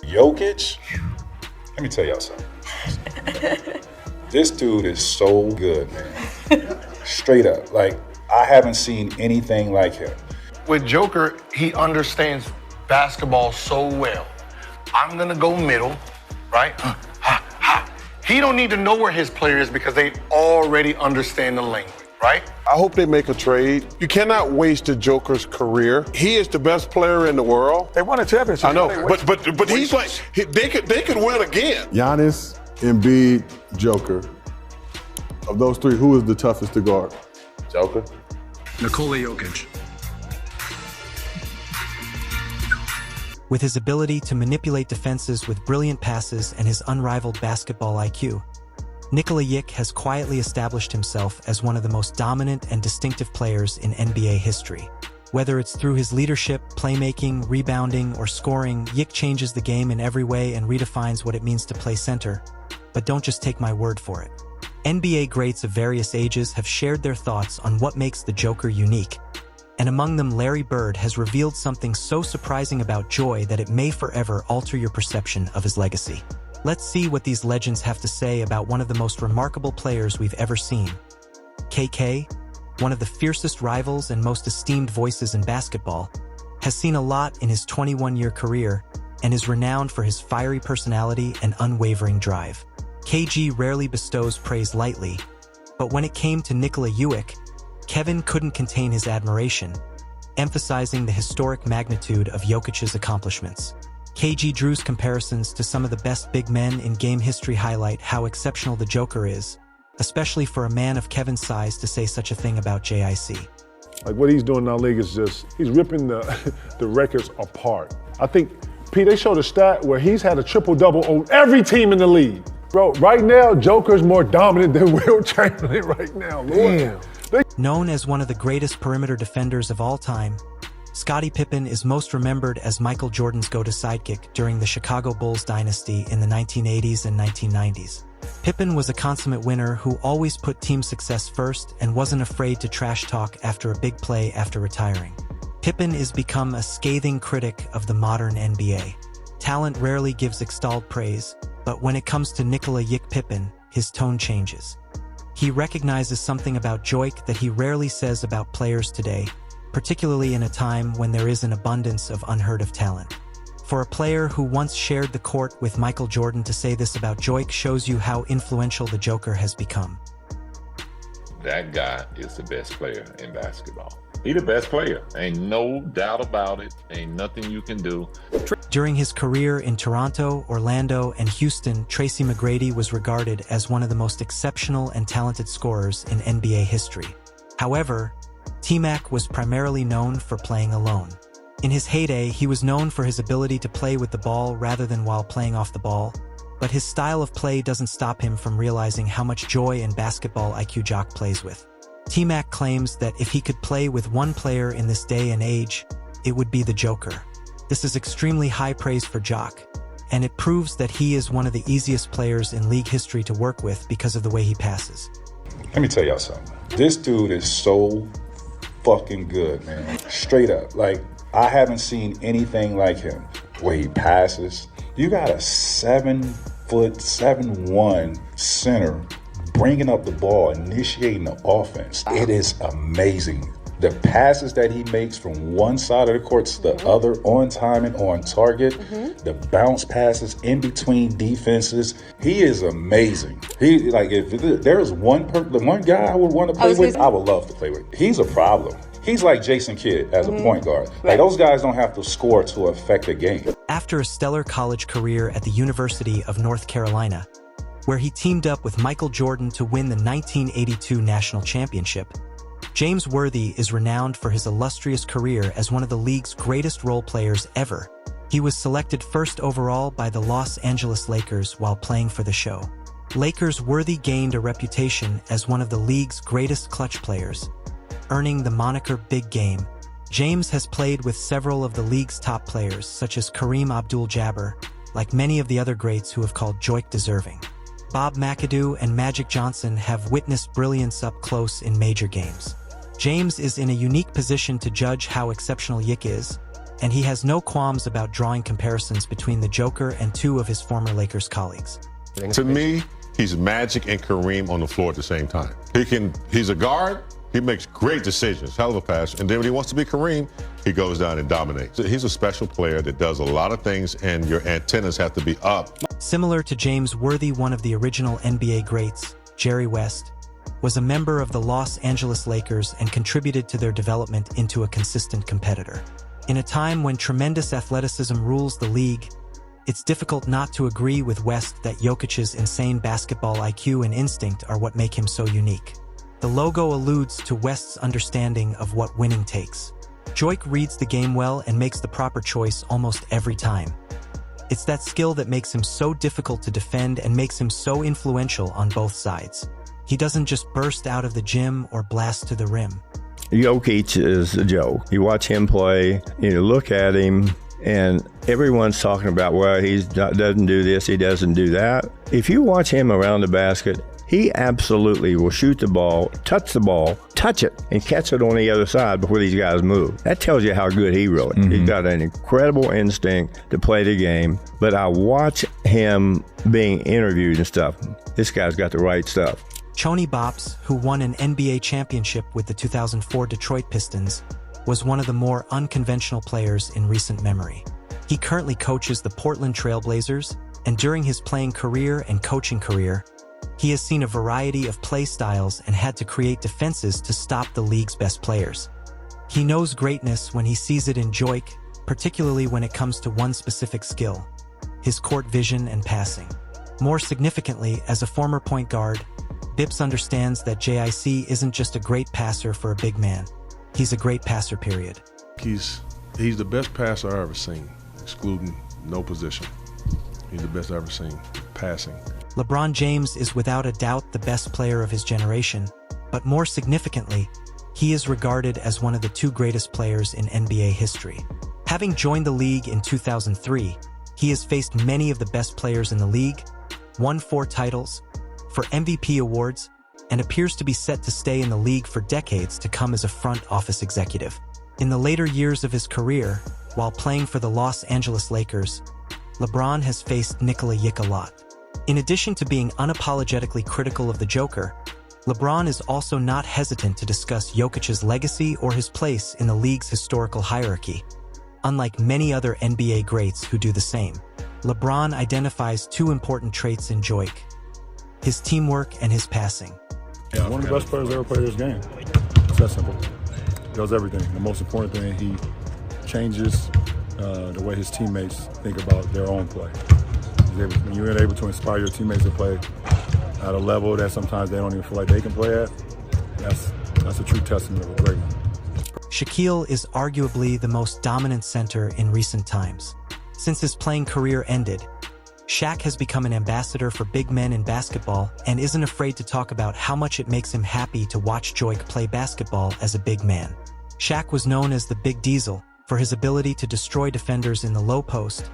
Jokic, let me tell y'all something. This dude is so good, man. Straight up. Like, I haven't seen anything like him. With Joker, he understands basketball so well. I'm gonna go middle, right? He don't need to know where his player is because they already understand the language, right? I hope they make a trade. You cannot waste the Joker's career. He is the best player in the world. They won a championship. I know, but he's like they could win again. Giannis, Embiid, Joker. Of those three, who is the toughest to guard? Joker. Nikola Jokic. With his ability to manipulate defenses with brilliant passes and his unrivaled basketball IQ, Nikola Jokic has quietly established himself as one of the most dominant and distinctive players in NBA history. Whether it's through his leadership, playmaking, rebounding, or scoring, Jokic changes the game in every way and redefines what it means to play center. But don't just take my word for it. NBA greats of various ages have shared their thoughts on what makes the Joker unique. And among them, Larry Bird has revealed something so surprising about Joy that it may forever alter your perception of his legacy. Let's see what these legends have to say about one of the most remarkable players we've ever seen. KK, one of the fiercest rivals and most esteemed voices in basketball, has seen a lot in his 21-year career and is renowned for his fiery personality and unwavering drive. KG rarely bestows praise lightly, but when it came to Nikola Jokic, Kevin couldn't contain his admiration, emphasizing the historic magnitude of Jokic's accomplishments. KG Drew's comparisons to some of the best big men in game history highlight how exceptional the Joker is, especially for a man of Kevin's size to say such a thing about JIC. Like, what he's doing in our league is just, he's ripping the records apart. I think, Pete, they showed a stat where he's had a triple-double on every team in the league. Bro, right now, Joker's more dominant than Wilt Chamberlain right now. Lord. Damn. Known as one of the greatest perimeter defenders of all time, Scottie Pippen is most remembered as Michael Jordan's go-to sidekick during the Chicago Bulls dynasty in the 1980s and 1990s. Pippen was a consummate winner who always put team success first and wasn't afraid to trash talk after a big play after retiring. Pippen has become a scathing critic of the modern NBA. Talent rarely gives extolled praise, but when it comes to Nikola Jokic Pippen, his tone changes. He recognizes something about Jokic that he rarely says about players today, particularly in a time when there is an abundance of unheard-of talent. For a player who once shared the court with Michael Jordan to say this about Jokic shows you how influential the Joker has become. That guy is the best player in basketball. He the best player. Ain't no doubt about it. Ain't nothing you can do. During his career in Toronto, Orlando, and Houston, Tracy McGrady was regarded as one of the most exceptional and talented scorers in NBA history. However, T-Mac was primarily known for playing alone. In his heyday, he was known for his ability to play with the ball rather than while playing off the ball, but his style of play doesn't stop him from realizing how much joy and basketball IQ Jock plays with. T-Mac claims that if he could play with one player in this day and age, it would be the Joker. This is extremely high praise for Jock, and it proves that he is one of the easiest players in league history to work with because of the way he passes. Let me tell y'all something. This dude is so fucking good, man. Straight up. Like, I haven't seen anything like him. Where he passes. You got a 7'1" center bringing up the ball, initiating the offense. It is amazing. The passes that he makes from one side of the court to the other, on time and on target, the bounce passes in between defenses, he is amazing. He, like, if there's the one guy I would want to play with, I would love to play with. He's a problem. He's like Jason Kidd as a point guard. Like, those guys don't have to score to affect a game. After a stellar college career at the University of North Carolina, where he teamed up with Michael Jordan to win the 1982 national championship, James Worthy is renowned for his illustrious career as one of the league's greatest role players ever. He was selected first overall by the Los Angeles Lakers while playing for the show. Lakers Worthy gained a reputation as one of the league's greatest clutch players, earning the moniker Big Game. James has played with several of the league's top players, such as Kareem Abdul-Jabbar, like many of the other greats who have called Jokic deserving. Bob McAdoo and Magic Johnson have witnessed brilliance up close in major games. James is in a unique position to judge how exceptional Jokic is, and he has no qualms about drawing comparisons between the Joker and two of his former Lakers colleagues. To me, he's Magic and Kareem on the floor at the same time. He's a guard. He makes great decisions, hell of a pass. And then when he wants to be Kareem, he goes down and dominates. He's a special player that does a lot of things, and your antennas have to be up. Similar to James Worthy, one of the original NBA greats, Jerry West, was a member of the Los Angeles Lakers and contributed to their development into a consistent competitor. In a time when tremendous athleticism rules the league, it's difficult not to agree with West that Jokic's insane basketball IQ and instinct are what make him so unique. The logo alludes to West's understanding of what winning takes. Joik reads the game well and makes the proper choice almost every time. It's that skill that makes him so difficult to defend and makes him so influential on both sides. He doesn't just burst out of the gym or blast to the rim. Jokic is a joke. You watch him play, you look at him, and everyone's talking about, well, he doesn't do this, he doesn't do that. If you watch him around the basket, he absolutely will shoot the ball, touch it, and catch it on the other side before these guys move. That tells you how good he really is. He's got an incredible instinct to play the game, but I watch him being interviewed and stuff. This guy's got the right stuff. Choney Bops, who won an NBA championship with the 2004 Detroit Pistons, was one of the more unconventional players in recent memory. He currently coaches the Portland Trail Blazers, and during his playing career and coaching career, he has seen a variety of play styles and had to create defenses to stop the league's best players. He knows greatness when he sees it in Joik, particularly when it comes to one specific skill, his court vision and passing. More significantly, as a former point guard, Bips understands that JIC isn't just a great passer for a big man. He's a great passer, period. He's the best passer I've ever seen, excluding no position. He's the best I've ever seen, passing. LeBron James is without a doubt the best player of his generation, but more significantly, he is regarded as one of the two greatest players in NBA history. Having joined the league in 2003, he has faced many of the best players in the league, won 4 titles, for MVP awards, and appears to be set to stay in the league for decades to come as a front office executive. In the later years of his career, while playing for the Los Angeles Lakers, LeBron has faced Nikola Jokic a lot. In addition to being unapologetically critical of the Joker, LeBron is also not hesitant to discuss Jokic's legacy or his place in the league's historical hierarchy. Unlike many other NBA greats who do the same, LeBron identifies 2 important traits in Joik: his teamwork and his passing. Yeah, one of the best players ever played this game. It's that simple. He does everything. The most important thing, he changes the way his teammates think about their own play. When you're able to inspire your teammates to play at a level that sometimes they don't even feel like they can play at, that's a true testament of a great one. Shaquille is arguably the most dominant center in recent times. Since his playing career ended, Shaq has become an ambassador for big men in basketball and isn't afraid to talk about how much it makes him happy to watch Joik play basketball as a big man. Shaq was known as the Big Diesel for his ability to destroy defenders in the low post,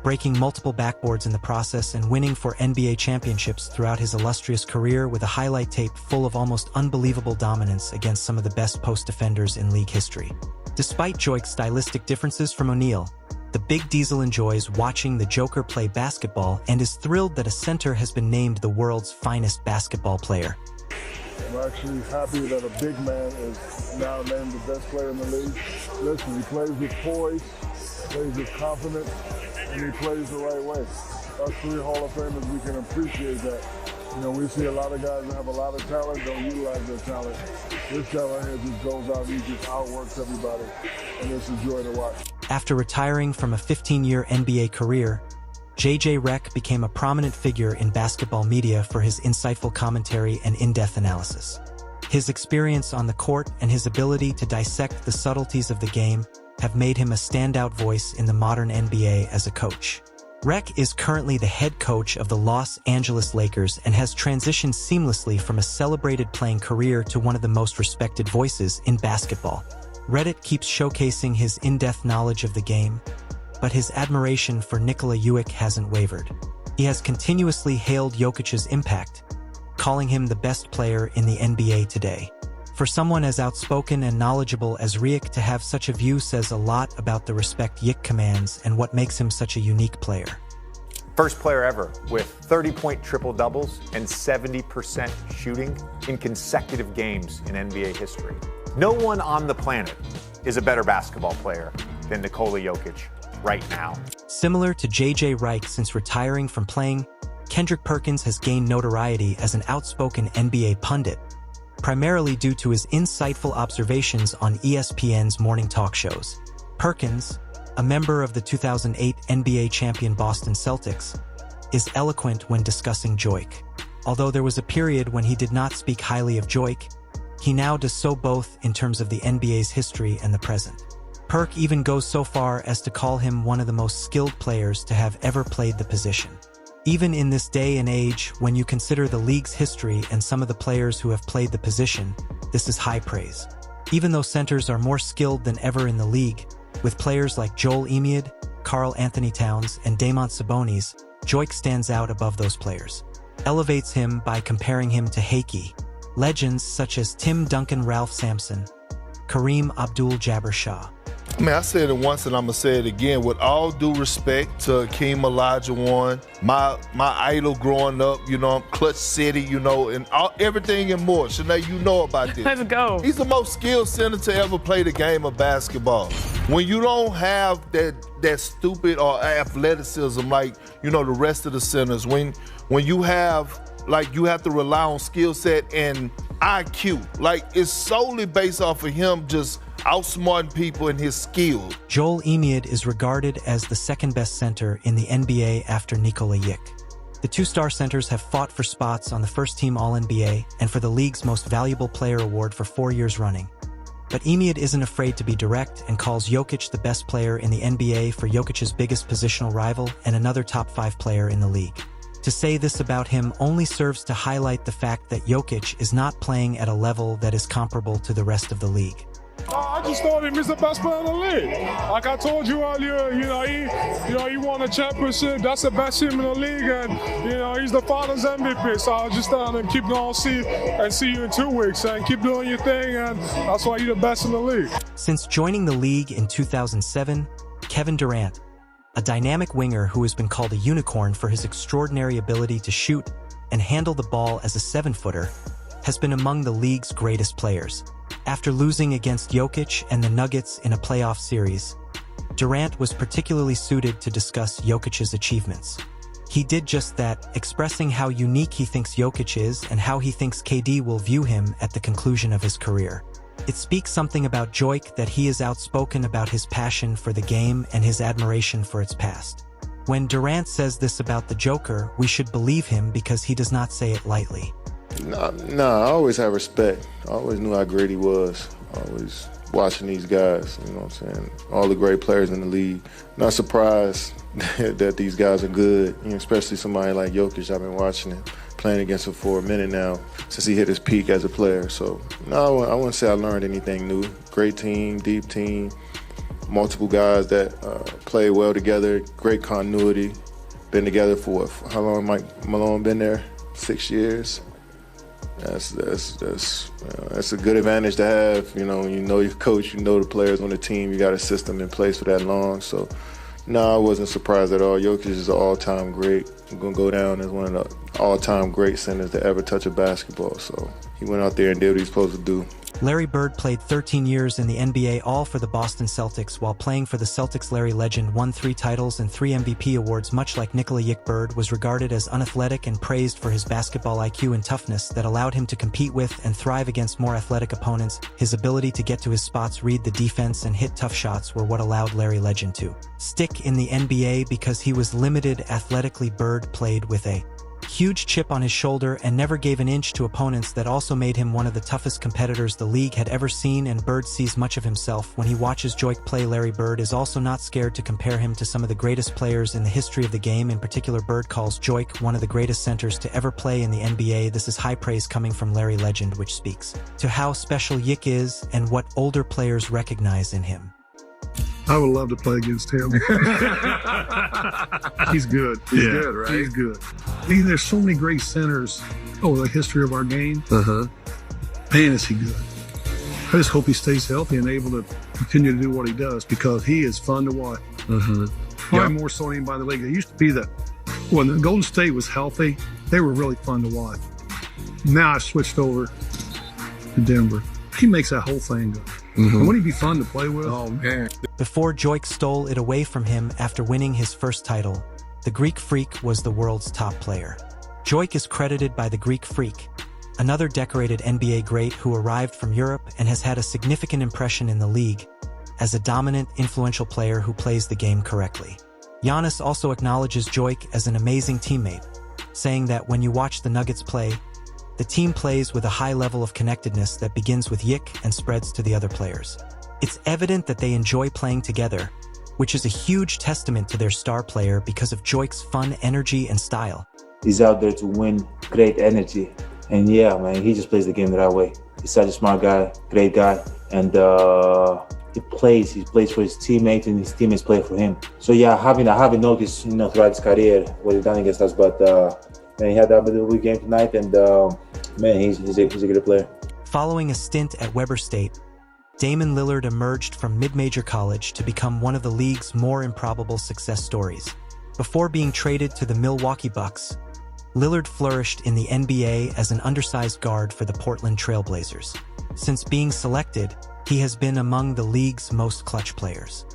breaking multiple backboards in the process and winning 4 NBA championships throughout his illustrious career with a highlight tape full of almost unbelievable dominance against some of the best post defenders in league history. Despite Joik's stylistic differences from O'Neal, the Big Diesel enjoys watching the Joker play basketball and is thrilled that a center has been named the world's finest basketball player. I'm actually happy that a big man is now named the best player in the league. Listen, he plays with poise, plays with confidence, and he plays the right way. Us 3 Hall of Famers, we can appreciate that. You know, we see a lot of guys that have a lot of talent, don't utilize their talent. This guy right here just goes out, he just outworks everybody, and it's a joy to watch. After retiring from a 15-year NBA career, JJ Redick became a prominent figure in basketball media for his insightful commentary and in-depth analysis. His experience on the court and his ability to dissect the subtleties of the game have made him a standout voice in the modern NBA as a coach. Redick is currently the head coach of the Los Angeles Lakers and has transitioned seamlessly from a celebrated playing career to one of the most respected voices in basketball. Redick keeps showcasing his in-depth knowledge of the game, but his admiration for Nikola Jokic hasn't wavered. He has continuously hailed Jokic's impact, calling him the best player in the NBA today. For someone as outspoken and knowledgeable as Redick to have such a view says a lot about the respect Jokic commands and what makes him such a unique player. First player ever with 30-point triple-doubles and 70% shooting in consecutive games in NBA history. No one on the planet is a better basketball player than Nikola Jokic right now. Similar to J.J. Redick since retiring from playing, Kendrick Perkins has gained notoriety as an outspoken NBA pundit, primarily due to his insightful observations on ESPN's morning talk shows. Perkins, a member of the 2008 NBA champion Boston Celtics, is eloquent when discussing Jokic. Although there was a period when he did not speak highly of Jokic, he now does so both in terms of the NBA's history and the present. Perk even goes so far as to call him one of the most skilled players to have ever played the position. Even in this day and age, when you consider the league's history and some of the players who have played the position, this is high praise. Even though centers are more skilled than ever in the league, with players like Joel Embiid, Karl Anthony Towns, and Domantas Sabonis, Jokic stands out above those players. Elevates him by comparing him to Hakeem. Legends such as Tim Duncan, Ralph Sampson, Kareem Abdul-Jabbar Shah. I said it once and I'm going to say it again. With all due respect to Hakeem Olajuwon, my idol growing up, Clutch City, and everything and more. Shanae, you know about this. Let's go. He's the most skilled center to ever play the game of basketball. When you don't have that stupid or athleticism like, the rest of the centers, when you have, you have to rely on skill set and IQ. It's solely based off of him just outsmarting people in his skill. Joel Embiid is regarded as the second-best center in the NBA after Nikola Jokic. The two-star centers have fought for spots on the first-team All-NBA and for the league's Most Valuable Player award for 4 years running. But Embiid isn't afraid to be direct and calls Jokic the best player in the NBA for Jokic's biggest positional rival and another top-5 player in the league. To say this about him only serves to highlight the fact that Jokic is not playing at a level that is comparable to the rest of the league. I just thought him as the best player in the league. Like I told you earlier, he won a championship. That's the best team in the league, and he's the Finals MVP. So I was just telling him, keep going, see you in 2 weeks, and keep doing your thing, and that's why you're the best in the league. Since joining the league in 2007, Kevin Durant, a dynamic winger who has been called a unicorn for his extraordinary ability to shoot and handle the ball as a 7-footer, has been among the league's greatest players. After losing against Jokic and the Nuggets in a playoff series, Durant was particularly suited to discuss Jokic's achievements. He did just that, expressing how unique he thinks Jokic is and how he thinks KD will view him at the conclusion of his career. It speaks something about Jokic that he is outspoken about his passion for the game and his admiration for its past. When Durant says this about the Joker, we should believe him because he does not say it lightly. No, I always have respect. I always knew how great he was. Always watching these guys, you know what I'm saying? All the great players in the league. Not surprised that these guys are good, especially somebody like Jokic. I've been watching him, playing against him for a minute now since he hit his peak as a player. So, no, I wouldn't say I learned anything new. Great team, deep team, multiple guys that play well together, great continuity. Been together for how long Mike Malone been there? 6 years. That's a good advantage to have. You know your coach, you know the players on the team. You got a system in place for that long. So, no, I wasn't surprised at all. Jokic is an all-time great. He's going to go down as one of the all-time great centers to ever touch a basketball. So he went out there and did what he's supposed to do. Larry Bird played 13 years in the NBA, all for the Boston Celtics. While playing for the Celtics, Larry Legend won 3 titles and 3 MVP awards. Much like Nikola Jokic, Bird was regarded as unathletic and praised for his basketball IQ and toughness that allowed him to compete with and thrive against more athletic opponents. His ability to get to his spots, read the defense, and hit tough shots were what allowed Larry Legend to stick in the NBA because he was limited athletically. Bird played with a huge chip on his shoulder and never gave an inch to opponents. That also made him one of the toughest competitors the league had ever seen, and Bird sees much of himself when he watches Jokic play. Larry Bird is also not scared to compare him to some of the greatest players in the history of the game. In particular, Bird calls Jokic one of the greatest centers to ever play in the NBA. This is high praise coming from Larry Legend, which speaks to how special Jokic is and what older players recognize in him. I would love to play against him. He's good. He's good, right? He's good. There's so many great centers over the history of our game. Man, is he good. just hope he stays healthy and able to continue to do what he does because he is fun to watch. Probably more so than anybody in the league. It used to be that when the Golden State was healthy, they were really fun to watch. Now I switched over to Denver. He makes that whole thing go. And wouldn't he be fun to play with? Oh, man. Before Jokic stole it away from him after winning his first title, the Greek Freak was the world's top player. Jokic is credited by the Greek Freak, another decorated NBA great who arrived from Europe and has had a significant impression in the league as a dominant, influential player who plays the game correctly. Giannis also acknowledges Jokic as an amazing teammate, saying that when you watch the Nuggets play, the team plays with a high level of connectedness that begins with Yick and spreads to the other players. It's evident that they enjoy playing together, which is a huge testament to their star player because of Joik's fun energy and style. He's out there to win, great energy. And yeah, man, he just plays the game the right way. He's such a smart guy, great guy. And he plays for his teammates and his teammates play for him. So yeah, I haven't noticed, throughout his career what he's done against us, but man, he had that unbelievable game tonight, and man, he's a good player. Following a stint at Weber State, Damian Lillard emerged from mid-major college to become one of the league's more improbable success stories. Before being traded to the Milwaukee Bucks, Lillard flourished in the NBA as an undersized guard for the Portland Trail Blazers. Since being selected, he has been among the league's most clutch players.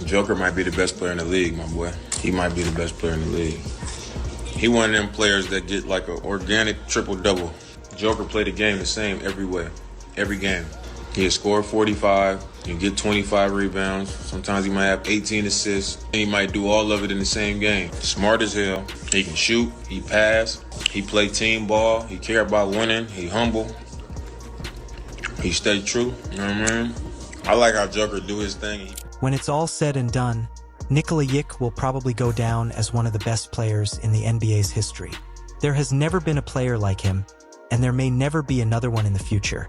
Joker might be the best player in the league, my boy. He might be the best player in the league. He one of them players that get like an organic triple-double. Joker played the game the same every way, every game. He'll score 45, he'll get 25 rebounds. Sometimes he might have 18 assists, and he might do all of it in the same game. Smart as hell. He can shoot, he pass, he play team ball, he care about winning, he humble. He stay true, you know what I mean? I like how Joker do his thing. When it's all said and done, Nikola Jokic will probably go down as one of the best players in the NBA's history. There has never been a player like him, and there may never be another one in the future.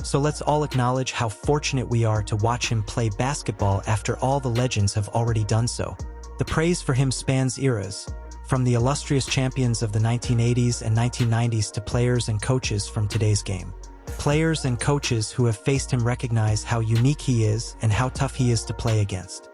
So let's all acknowledge how fortunate we are to watch him play basketball after all the legends have already done so. The praise for him spans eras, from the illustrious champions of the 1980s and 1990s to players and coaches from today's game. Players and coaches who have faced him recognize how unique he is and how tough he is to play against.